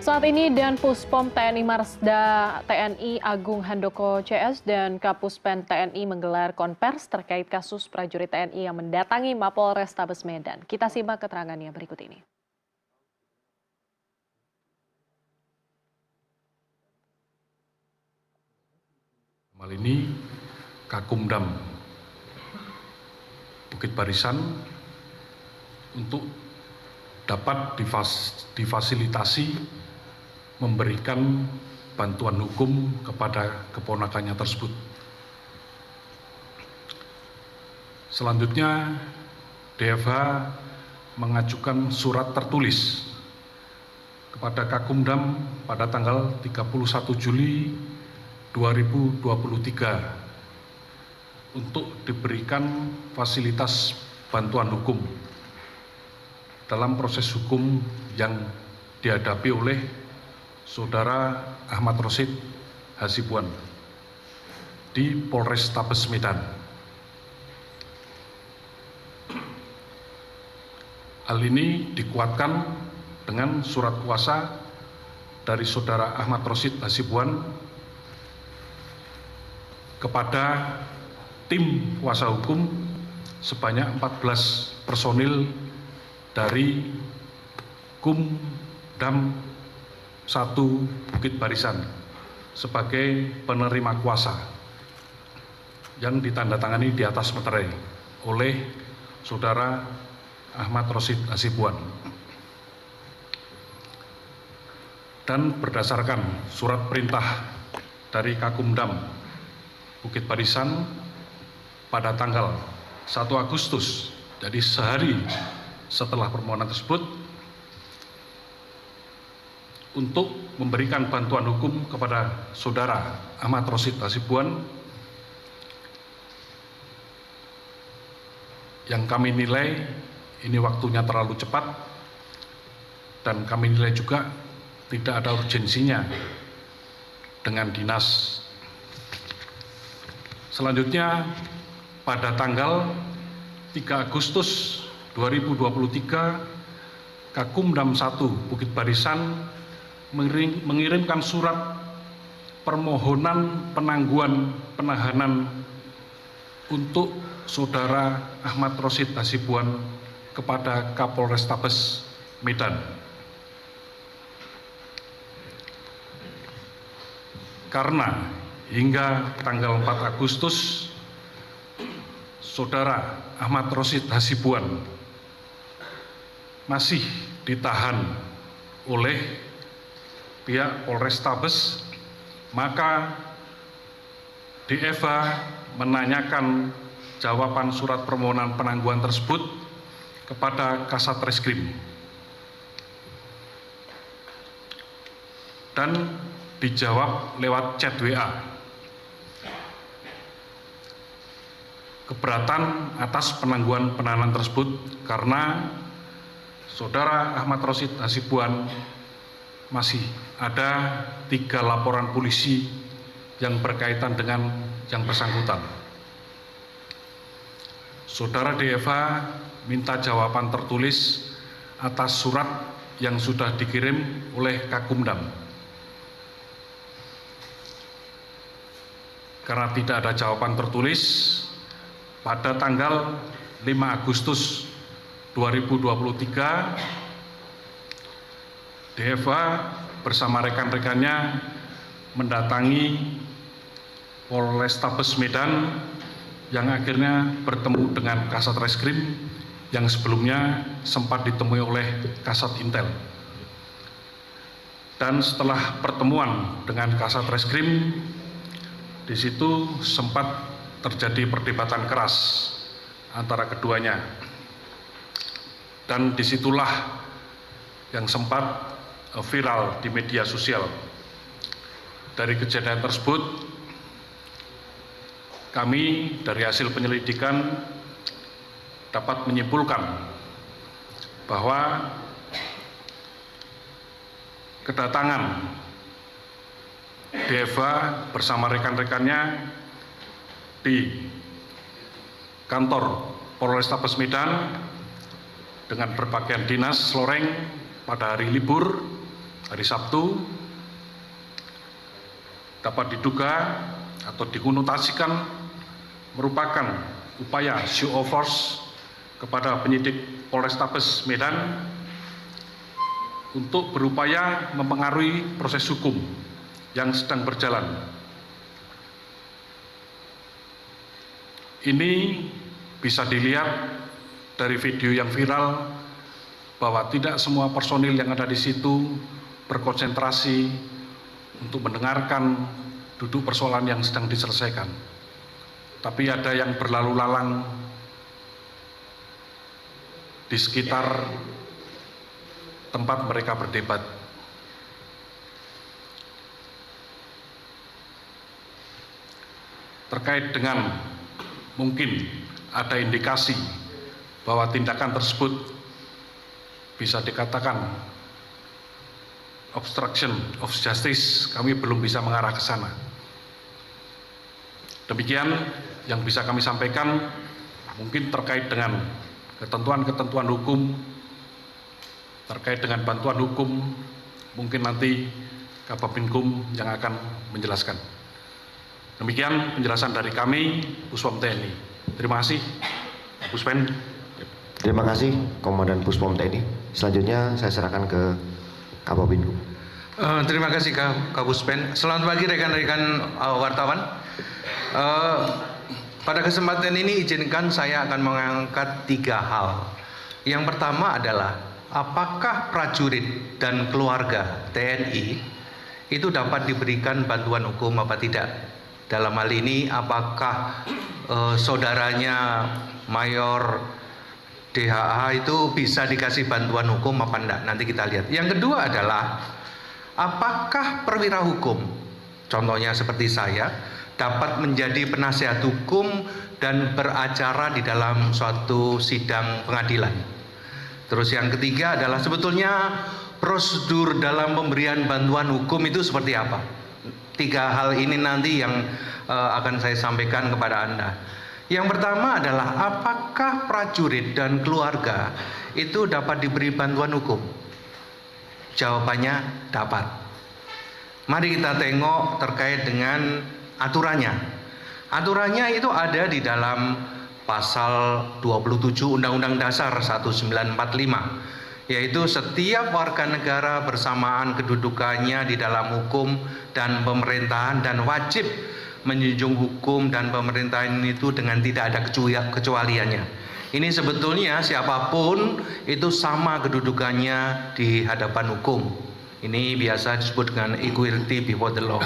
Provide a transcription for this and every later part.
Saat ini Danpuspom TNI Marsda TNI Agung Handoko CS dan Kapuspen TNI menggelar konvers terkait kasus prajurit TNI yang mendatangi Mapolrestabes Medan. Kita simak keterangannya berikut ini. Mal ini Kakumdam Bukit Barisan untuk dapat difasilitasi memberikan bantuan hukum kepada keponakannya tersebut. Selanjutnya, DFH mengajukan surat tertulis kepada Kakumdam pada tanggal 31 Juli 2023 untuk diberikan fasilitas bantuan hukum dalam proses hukum yang dihadapi oleh Saudara Ahmad Rosid Hasibuan di Polrestabes Medan. Hal ini dikuatkan dengan surat kuasa dari Saudara Ahmad Rosid Hasibuan kepada tim kuasa hukum sebanyak 14 personil dari Kumdam 1 Bukit Barisan sebagai penerima kuasa yang ditandatangani di atas meterai oleh Saudara Ahmad Rosid Hasibuan. Dan berdasarkan surat perintah dari Kakumdam Bukit Barisan pada tanggal 1 Agustus, jadi sehari setelah permohonan tersebut, untuk memberikan bantuan hukum kepada Saudara Ahmad Rosid Hasibuan yang kami nilai ini waktunya terlalu cepat dan kami nilai juga tidak ada urgensinya dengan dinas. Selanjutnya pada tanggal 3 Agustus 2023 Kakumdam 1 Bukit Barisan mengirimkan surat permohonan penangguhan penahanan untuk Saudara Ahmad Rosid Hasibuan kepada Kapolrestabes Medan. Karena hingga tanggal 4 Agustus Saudara Ahmad Rosid Hasibuan masih ditahan oleh pihak Polrestabes, maka DFH menanyakan jawaban surat permohonan penangguhan tersebut kepada Kasat Reskrim dan dijawab lewat chat WA. Keberatan atas penangguhan penahanan tersebut karena Saudara Ahmad Rosid Hasibuan masih ada 3 laporan polisi yang berkaitan dengan yang bersangkutan. Saudara DFH minta jawaban tertulis atas surat yang sudah dikirim oleh Kakumdam. Karena tidak ada jawaban tertulis, pada tanggal 5 Agustus 2023, DFH bersama rekan-rekannya mendatangi Polrestabes Medan yang akhirnya bertemu dengan Kasat Reskrim yang sebelumnya sempat ditemui oleh Kasat Intel. Dan setelah pertemuan dengan Kasat Reskrim, di situ sempat terjadi perdebatan keras antara keduanya. Dan disitulah yang sempat viral di media sosial. Dari kejadian tersebut, kami dari hasil penyelidikan dapat menyimpulkan bahwa kedatangan DFH bersama rekan-rekannya di kantor Polrestabes Medan dengan berpakaian dinas loreng pada hari libur hari Sabtu dapat diduga atau dikonotasikan merupakan upaya show of force kepada penyidik Polrestabes Medan untuk berupaya mempengaruhi proses hukum yang sedang berjalan. Ini bisa dilihat dari video yang viral bahwa tidak semua personil yang ada di situ berkonsentrasi untuk mendengarkan duduk persoalan yang sedang diselesaikan. Tapi ada yang berlalu lalang di sekitar tempat mereka berdebat. Terkait dengan mungkin ada indikasi bahwa tindakan tersebut bisa dikatakan obstruction of justice, kami belum bisa mengarah ke sana. Demikian yang bisa kami sampaikan, mungkin terkait dengan ketentuan-ketentuan hukum, terkait dengan bantuan hukum, mungkin nanti Kababinkum yang akan menjelaskan. Demikian penjelasan dari kami, Puspom TNI. Terima kasih, Puspen. Terima kasih, Komandan Puspom TNI. Selanjutnya saya serahkan ke Kababinkum. Terima kasih Kapuspen. Selamat pagi rekan-rekan wartawan. Pada kesempatan ini izinkan saya akan mengangkat 3 hal. Yang pertama adalah apakah prajurit dan keluarga TNI itu dapat diberikan bantuan hukum apa tidak? Dalam hal ini apakah saudaranya Mayor DHA itu bisa dikasih bantuan hukum apa enggak? Nanti kita lihat. Yang kedua adalah apakah perwira hukum, contohnya seperti saya, dapat menjadi penasihat hukum dan beracara di dalam suatu sidang pengadilan. Terus yang ketiga adalah sebetulnya prosedur dalam pemberian bantuan hukum itu seperti apa? 3 hal ini nanti yang akan saya sampaikan kepada Anda. Yang pertama adalah apakah prajurit dan keluarga itu dapat diberi bantuan hukum? Jawabannya dapat. Mari kita tengok terkait dengan aturannya. Aturannya itu ada di dalam pasal 27 Undang-Undang Dasar 1945, yaitu setiap warga negara bersamaan kedudukannya di dalam hukum dan pemerintahan dan wajib menjunjung hukum dan pemerintahan itu dengan tidak ada kecualiannya. Ini sebetulnya siapapun itu sama kedudukannya di hadapan hukum. Ini biasa disebut dengan equality before the law.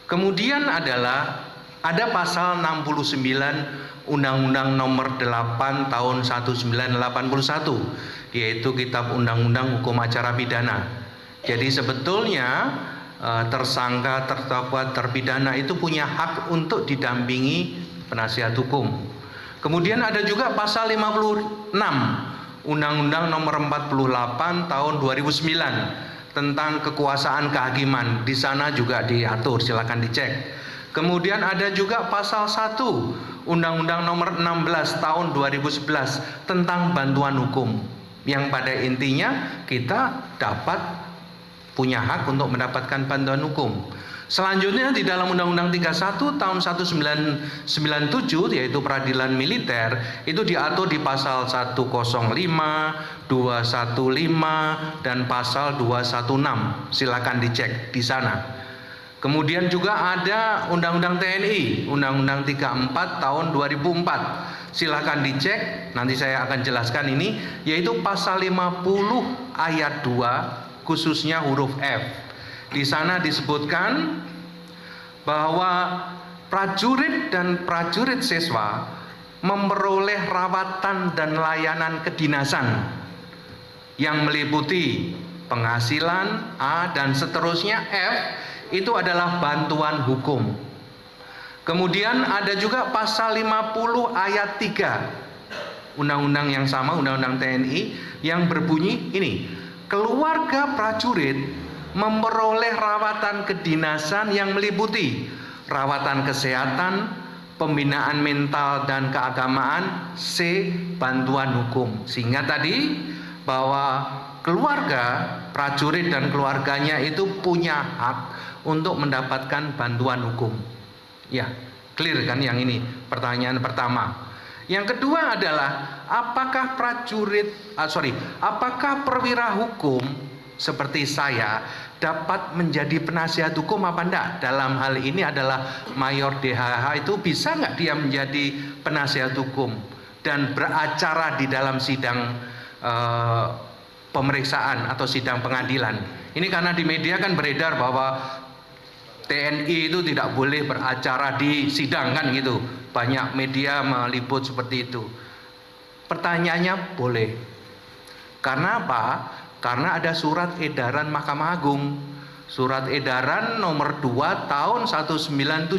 Kemudian adalah ada pasal 69 Undang-Undang Nomor 8 Tahun 1981, yaitu Kitab Undang-Undang Hukum Acara Pidana. Jadi sebetulnya tersangka, terdakwa, terpidana itu punya hak untuk didampingi penasihat hukum. Kemudian ada juga pasal 56 Undang-Undang Nomor 48 Tahun 2009 tentang kekuasaan kehakiman. Di sana juga diatur, silakan dicek. Kemudian ada juga pasal 1 Undang-Undang Nomor 16 Tahun 2011 tentang bantuan hukum, yang pada intinya kita dapat punya hak untuk mendapatkan bantuan hukum. Selanjutnya di dalam Undang-Undang 31 Tahun 1997, yaitu peradilan militer, itu diatur di pasal 105, 215 dan pasal 216. Silakan dicek di sana. Kemudian juga ada Undang-Undang TNI, Undang-Undang 34 Tahun 2004. Silakan dicek, nanti saya akan jelaskan ini, yaitu pasal 50 ayat 2 khususnya huruf F. Di sana disebutkan bahwa prajurit dan prajurit siswa memperoleh rawatan dan layanan kedinasan yang meliputi penghasilan A dan seterusnya F, itu adalah bantuan hukum. Kemudian ada juga pasal 50 ayat 3 Undang-undang yang sama, Undang-Undang TNI, yang berbunyi ini: keluarga prajurit memperoleh rawatan kedinasan yang meliputi rawatan kesehatan, pembinaan mental dan keagamaan, C. bantuan hukum. Sehingga tadi bahwa keluarga prajurit dan keluarganya itu punya hak untuk mendapatkan bantuan hukum. Ya, clear kan yang ini pertanyaan pertama. Yang kedua adalah apakah apakah perwira hukum seperti saya dapat menjadi penasihat hukum apa enggak? Dalam hal ini adalah Mayor DHH itu bisa nggak dia menjadi penasihat hukum dan beracara di dalam sidang pemeriksaan atau sidang pengadilan? Ini karena di media kan beredar bahwa TNI itu tidak boleh beracara di sidang kan gitu. Banyak media meliput seperti itu. Pertanyaannya boleh. Karena apa? Karena ada surat edaran Mahkamah Agung. Surat edaran nomor 2 tahun 1971.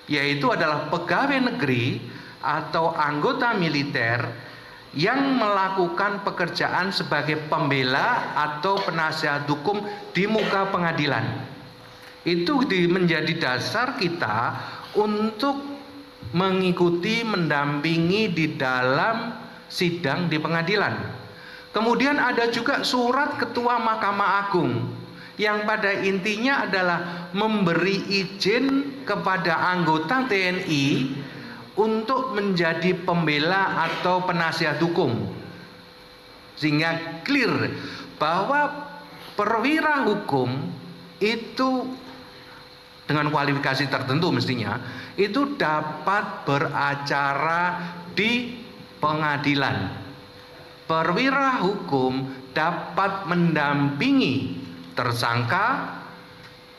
Yaitu adalah pegawai negeri atau anggota militer yang melakukan pekerjaan sebagai pembela atau penasihat hukum di muka pengadilan. Itu menjadi dasar kita untuk mengikuti, mendampingi di dalam sidang di pengadilan. Kemudian ada juga surat Ketua Mahkamah Agung yang pada intinya adalah memberi izin kepada anggota TNI untuk menjadi pembela atau penasihat hukum. Sehingga clear bahwa perwira hukum itu dengan kualifikasi tertentu mestinya itu dapat beracara di pengadilan. Perwira hukum dapat mendampingi tersangka,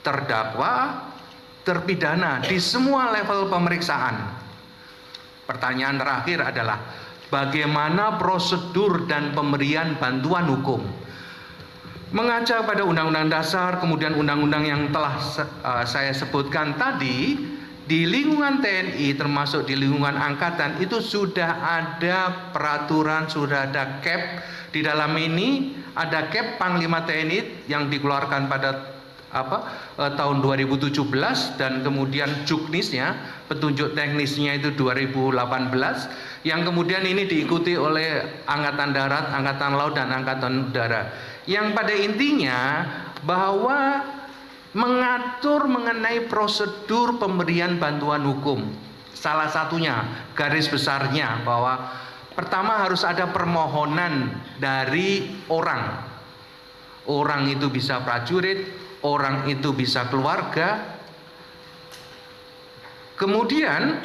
terdakwa, terpidana di semua level pemeriksaan. Pertanyaan terakhir adalah bagaimana prosedur dan pemberian bantuan hukum? Mengaca pada Undang-Undang Dasar, kemudian undang-undang yang telah saya sebutkan tadi, di lingkungan TNI termasuk di lingkungan angkatan itu sudah ada peraturan, sudah ada CAP. Di dalam ini ada CAP Panglima TNI yang dikeluarkan pada tahun 2017 dan kemudian juknisnya, petunjuk teknisnya itu 2018, yang kemudian ini diikuti oleh Angkatan Darat, Angkatan Laut dan Angkatan Udara. Yang pada intinya bahwa mengatur mengenai prosedur pemberian bantuan hukum. Salah satunya, garis besarnya bahwa pertama harus ada permohonan dari orang. Orang itu bisa prajurit, orang itu bisa keluarga. Kemudian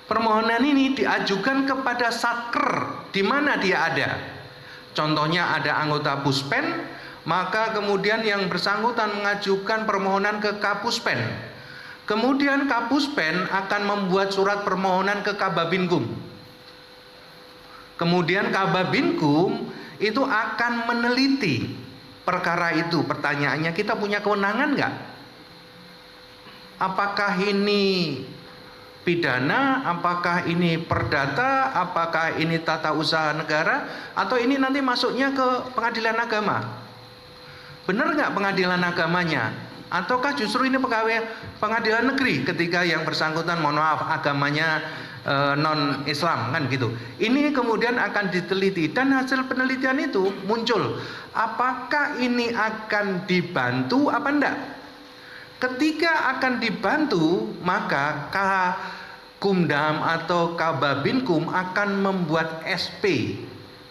permohonan ini diajukan kepada Satker di mana dia ada. Contohnya ada anggota Puspen, maka kemudian yang bersangkutan mengajukan permohonan ke Kapuspen. Kemudian Kapuspen akan membuat surat permohonan ke Kababinkum. Kemudian Kababinkum itu akan meneliti perkara itu. Pertanyaannya, kita punya kewenangan nggak? Apakah ini pidana, apakah ini perdata, apakah ini tata usaha negara, atau ini nanti masuknya ke pengadilan agama? Benar nggak pengadilan agamanya? Ataukah justru ini pegawai pengadilan negeri ketika yang bersangkutan, mohon maaf, agamanya non Islam kan gitu. Ini kemudian akan diteliti dan hasil penelitian itu muncul apakah ini akan dibantu apa enggak. Ketika akan dibantu, maka Kumdam atau Kababinkum akan membuat SP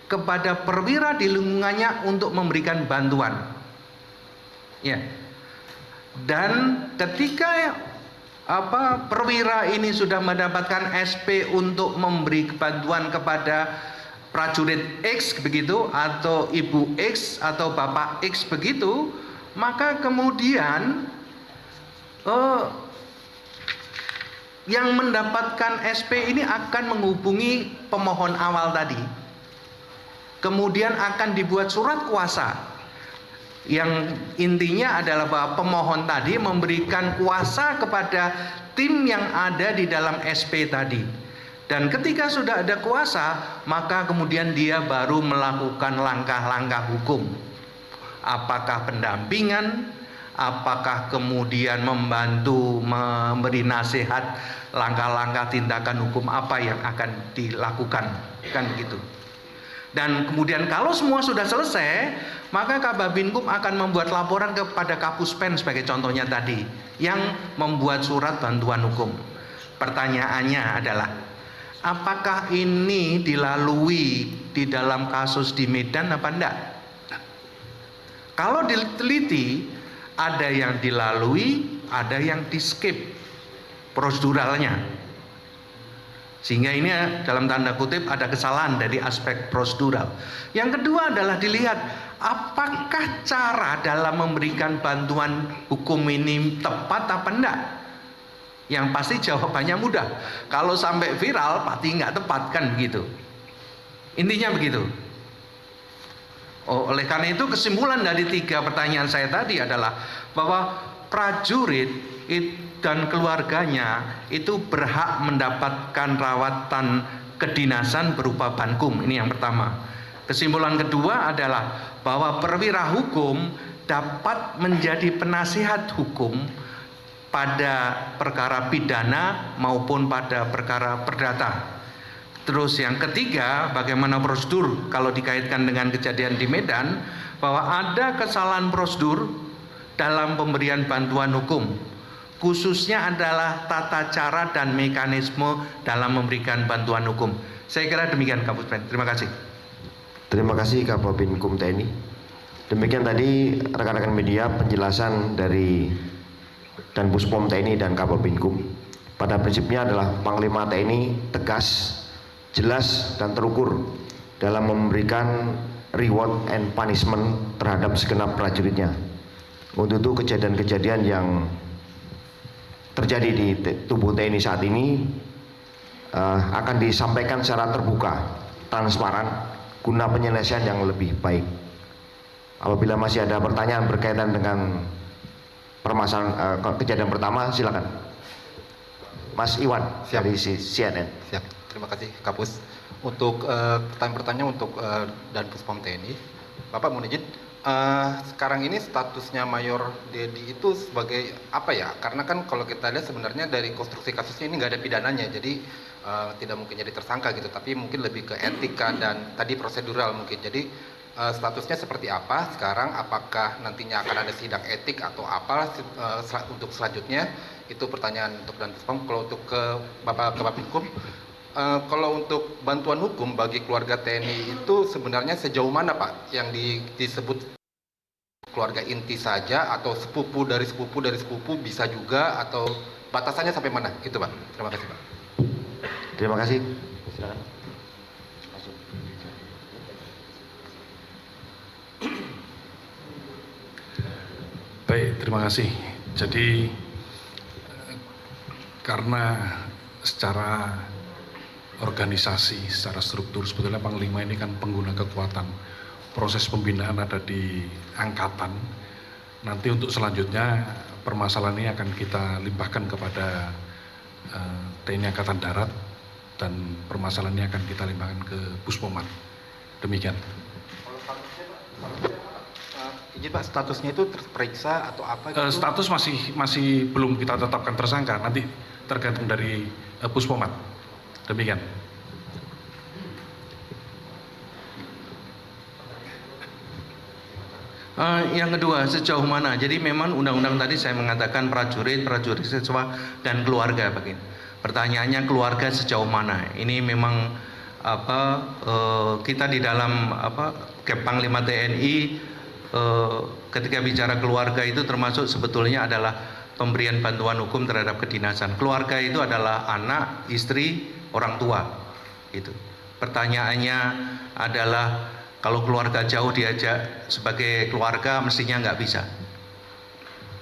kepada perwira di lingkungannya untuk memberikan bantuan. Ya. Dan ketika perwira ini sudah mendapatkan SP untuk memberi bantuan kepada prajurit X begitu, atau Ibu X atau Bapak X begitu, maka kemudian yang mendapatkan SP ini akan menghubungi pemohon awal tadi. Kemudian akan dibuat surat kuasa yang intinya adalah bahwa pemohon tadi memberikan kuasa kepada tim yang ada di dalam SP tadi. Dan ketika sudah ada kuasa, maka kemudian dia baru melakukan langkah-langkah hukum. Apakah pendampingan, apakah kemudian membantu memberi nasihat langkah-langkah tindakan hukum apa yang akan dilakukan, kan begitu. Dan kemudian kalau semua sudah selesai, maka Kababinkum akan membuat laporan kepada Kapuspen sebagai contohnya tadi, yang membuat surat bantuan hukum. Pertanyaannya adalah, apakah ini dilalui di dalam kasus di Medan apa enggak? Kalau diteliti, ada yang dilalui, ada yang di skip proseduralnya. Sehingga ini dalam tanda kutip ada kesalahan dari aspek prosedural. Yang kedua adalah dilihat apakah cara dalam memberikan bantuan hukum ini tepat apa enggak. Yang pasti jawabannya mudah. Kalau sampai viral pasti nggak tepat, kan begitu. Intinya begitu. Oleh karena itu kesimpulan dari 3 pertanyaan saya tadi adalah bahwa prajurit dan keluarganya itu berhak mendapatkan rawatan kedinasan berupa bankum. Ini yang pertama. Kesimpulan kedua adalah bahwa perwira hukum dapat menjadi penasihat hukum pada perkara pidana maupun pada perkara perdata. Terus yang ketiga, bagaimana prosedur kalau dikaitkan dengan kejadian di Medan, bahwa ada kesalahan prosedur dalam pemberian bantuan hukum, khususnya adalah tata cara dan mekanisme dalam memberikan bantuan hukum. Saya kira demikian Kapuspen. Terima kasih. Terima kasih Kababinkum TNI. Demikian tadi rekan-rekan media penjelasan dari dan Puspom TNI dan Kababinkum. Pada prinsipnya adalah Panglima TNI tegas, jelas dan terukur dalam memberikan reward and punishment terhadap segenap prajuritnya. Untuk itu kejadian-kejadian yang terjadi di tubuh TNI saat ini akan disampaikan secara terbuka, transparan, guna penyelesaian yang lebih baik. Apabila masih ada pertanyaan berkaitan dengan permasalahan kejadian pertama, silakan. Mas Iwan dari CNN. Siap, terima kasih Kapus. Untuk pertanyaan untuk dan Puspom TNI, Bapak mohon izin, sekarang ini statusnya Mayor Dedi itu sebagai apa ya? Karena kan kalau kita lihat sebenarnya dari konstruksi kasusnya ini nggak ada pidananya, jadi tidak mungkin jadi tersangka gitu, tapi mungkin lebih ke etika dan tadi prosedural mungkin. Jadi statusnya seperti apa sekarang? Apakah nantinya akan ada sidang etik atau apa untuk selanjutnya? Itu pertanyaan untuk dan Puspom. Kalau untuk ke Bapak Kababinkum, kalau untuk bantuan hukum bagi keluarga TNI itu sebenarnya sejauh mana Pak yang disebut keluarga inti saja atau sepupu dari sepupu bisa juga, atau batasannya sampai mana? Itu Pak. Terima kasih Pak. Terima kasih. Silakan. Baik, terima kasih. Jadi karena secara organisasi, secara struktur sebetulnya Panglima ini kan pengguna kekuatan. Proses pembinaan ada di angkatan. Nanti untuk selanjutnya permasalahan ini akan kita limpahkan kepada TNI Angkatan Darat, dan permasalahan ini akan kita limpahkan ke Puspomat. Demikian. Izin Pak, statusnya itu terperiksa atau apa gitu? Status masih belum kita tetapkan tersangka, nanti tergantung dari Puspomat. Demikian. Yang kedua, sejauh mana? Jadi memang undang-undang tadi saya mengatakan prajurit siswa dan keluarga begini. Pertanyaannya keluarga sejauh mana? Ini memang kita di dalam Panglima TNI ketika bicara keluarga itu termasuk sebetulnya adalah pemberian bantuan hukum terhadap kedinasan. Keluarga itu adalah anak, istri, orang tua. Gitu. Pertanyaannya adalah kalau keluarga jauh diajak sebagai keluarga mestinya nggak bisa.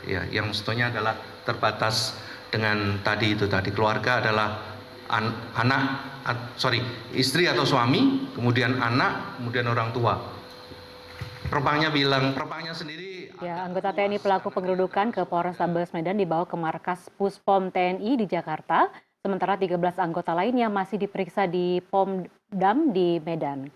Ya, yang mestinya adalah terbatas dengan tadi keluarga adalah istri atau suami, kemudian anak, kemudian orang tua. Propangnya sendiri. Ya, anggota TNI pelaku pengerudukan ke Polrestabes Medan dibawa ke markas Puspom TNI di Jakarta, sementara 13 anggota lainnya masih diperiksa di Pomdam di Medan.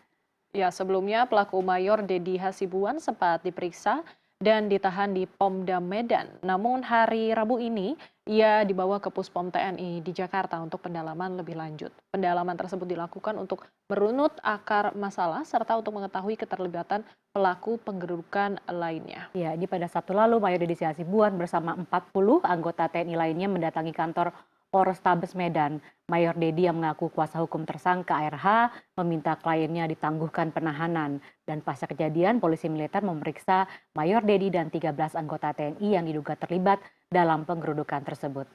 Ya, sebelumnya pelaku Mayor Dedi Hasibuan sempat diperiksa dan ditahan di Pomdam Medan. Namun hari Rabu ini ia dibawa ke Puspom TNI di Jakarta untuk pendalaman lebih lanjut. Pendalaman tersebut dilakukan untuk merunut akar masalah serta untuk mengetahui keterlibatan pelaku penggerudukan lainnya. Ya, ini pada Sabtu lalu Mayor Dedi Hasibuan bersama 40 anggota TNI lainnya mendatangi kantor Polrestabes Medan. Mayor Dedi yang mengaku kuasa hukum tersangka ARH meminta kliennya ditangguhkan penahanan. Dan pasca kejadian, polisi militer memeriksa Mayor Dedi dan 13 anggota TNI yang diduga terlibat dalam penggerudukan tersebut.